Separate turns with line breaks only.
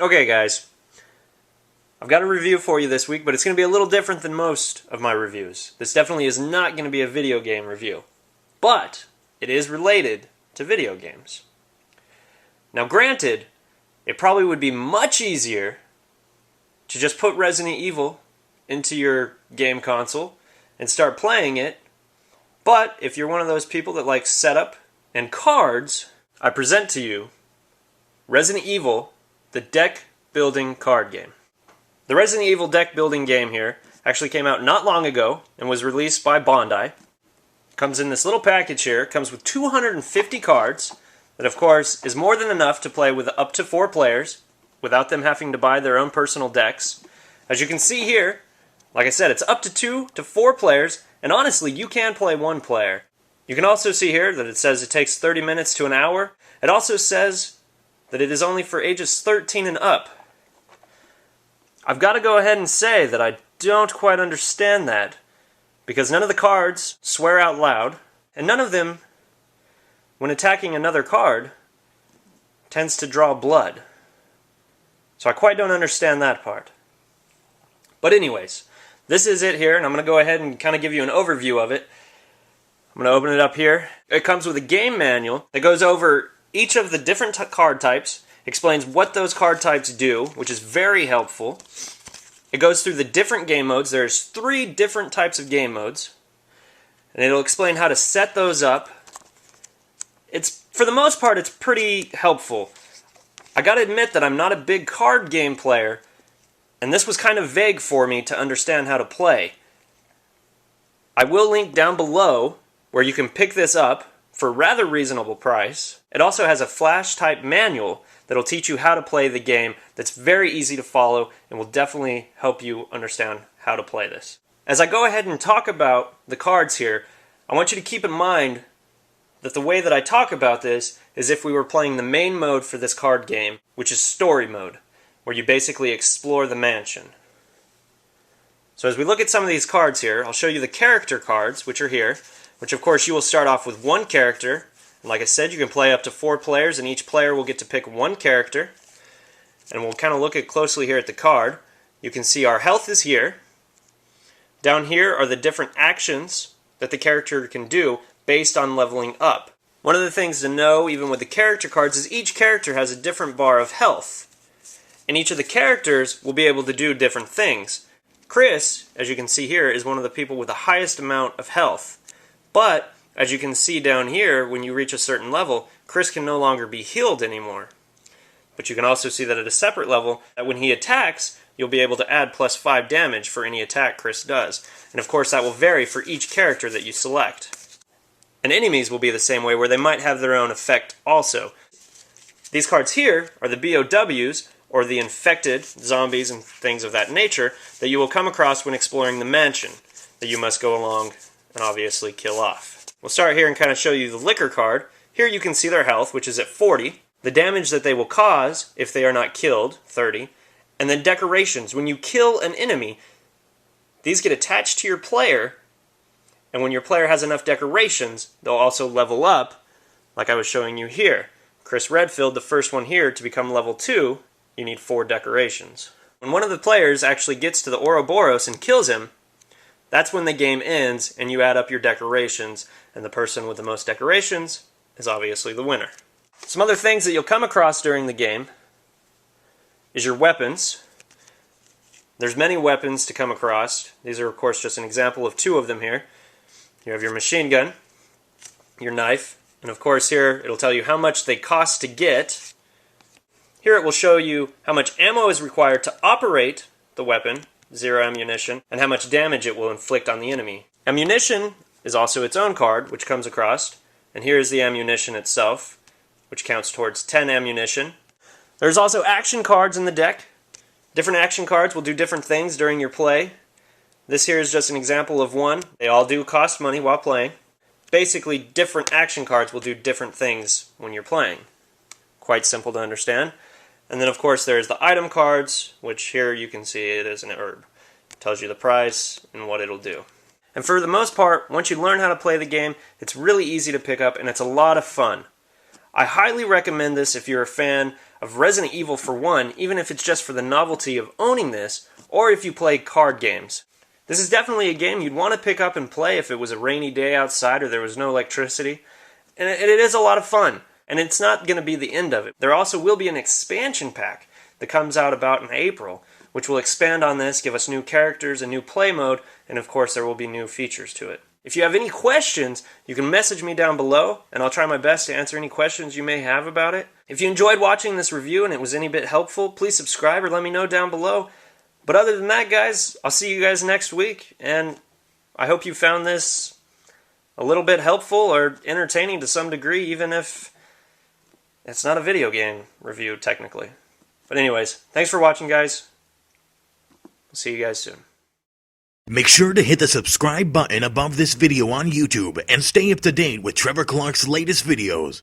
Okay guys, I've got a review for you this week, but it's going to be a little different than most of my reviews. This definitely is not going to be a video game review, but it is related to video games. Now granted, it probably would be much easier to just put Resident Evil into your game console and start playing it, but if you're one of those people that likes setup and cards, I present to you Resident Evil, the deck building card game. The Resident Evil deck building game here actually came out not long ago and was released by Bandai. Comes in this little package here. It comes with 250 cards that of course is more than enough to play with up to 4 players without them having to buy their own personal decks. As you can see here, like I said, it's up to 2 to 4 players, and honestly you can play 1 player. You can also see here that it says it takes 30 minutes to an hour. It also says that it is only for ages 13 and up. I've got to go ahead and say that I don't quite understand that, because none of the cards swear out loud, and none of them, when attacking another card, tends to draw blood. So I quite don't understand that part. But anyways, this is it here, and I'm going to go ahead and kind of give you an overview of it. I'm going to open it up here. It comes with a game manual that goes over each of the different card types, explains what those card types do, which is very helpful. It goes through the different game modes. There's 3 different types of game modes, and it'll explain how to set those up. For the most part, it's pretty helpful. I gotta admit that I'm not a big card game player, and this was kind of vague for me to understand how to play. I will link down below where you can pick this up for a rather reasonable price. It also has a flash type manual that'll teach you how to play the game that's very easy to follow and will definitely help you understand how to play this. As I go ahead and talk about the cards here, I want you to keep in mind that the way that I talk about this is if we were playing the main mode for this card game, which is story mode, where you basically explore the mansion. So as we look at some of these cards here, I'll show you the character cards, which are here, which of course you will start off with 1 character. And like I said, you can play up to 4 players, and each player will get to pick 1 character. And we'll kind of look at closely here at the card. You can see our health is here. Down here are the different actions that the character can do based on leveling up. One of the things to know, even with the character cards, is each character has a different bar of health. And each of the characters will be able to do different things. Chris, as you can see here, is one of the people with the highest amount of health. But, as you can see down here, when you reach a certain level, Chris can no longer be healed anymore. But you can also see that at a separate level, that when he attacks, you'll be able to add +5 damage for any attack Chris does. And of course that will vary for each character that you select. And enemies will be the same way, where they might have their own effect also. These cards here are the BOWs, or the infected zombies and things of that nature, that you will come across when exploring the mansion, that you must go along and obviously kill off. We'll start here and kind of show you the liquor card. Here you can see their health, which is at 40, the damage that they will cause if they are not killed, 30, and then decorations. When you kill an enemy, these get attached to your player, and when your player has enough decorations, they'll also level up, like I was showing you here. Chris Redfield, the first one here, to become level 2, you need 4 decorations. When one of the players actually gets to the Ouroboros and kills him, that's when the game ends and you add up your decorations, and the person with the most decorations is obviously the winner. Some other things that you'll come across during the game is your weapons. There's many weapons to come across. These are of course just an example of 2 of them here. You have your machine gun, your knife, and of course here it'll tell you how much they cost to get. Here it will show you how much ammo is required to operate the weapon, 0 ammunition, and how much damage it will inflict on the enemy. Ammunition is also its own card, which comes across, and here is the ammunition itself, which counts towards 10 ammunition. There's also action cards in the deck. Different action cards will do different things during your play. This here is just an example of one. They all do cost money while playing. Basically, different action cards will do different things when you're playing. Quite simple to understand. And then of course there's the item cards, which here you can see it is an herb. It tells you the price and what it'll do. And for the most part, once you learn how to play the game, it's really easy to pick up and it's a lot of fun. I highly recommend this if you're a fan of Resident Evil for one, even if it's just for the novelty of owning this, or if you play card games. This is definitely a game you'd want to pick up and play if it was a rainy day outside or there was no electricity. And it is a lot of fun. And it's not going to be the end of it. There also will be an expansion pack that comes out about in April, which will expand on this, give us new characters, a new play mode, and of course there will be new features to it. If you have any questions, you can message me down below, and I'll try my best to answer any questions you may have about it. If you enjoyed watching this review and it was any bit helpful, please subscribe or let me know down below. But other than that, guys, I'll see you guys next week, and I hope you found this a little bit helpful or entertaining to some degree, even if it's not a video game review, technically. But anyways, thanks for watching, guys. We'll see you guys soon.
Make sure to hit the subscribe button above this video on YouTube and stay up to date with Trevor Clark's latest videos.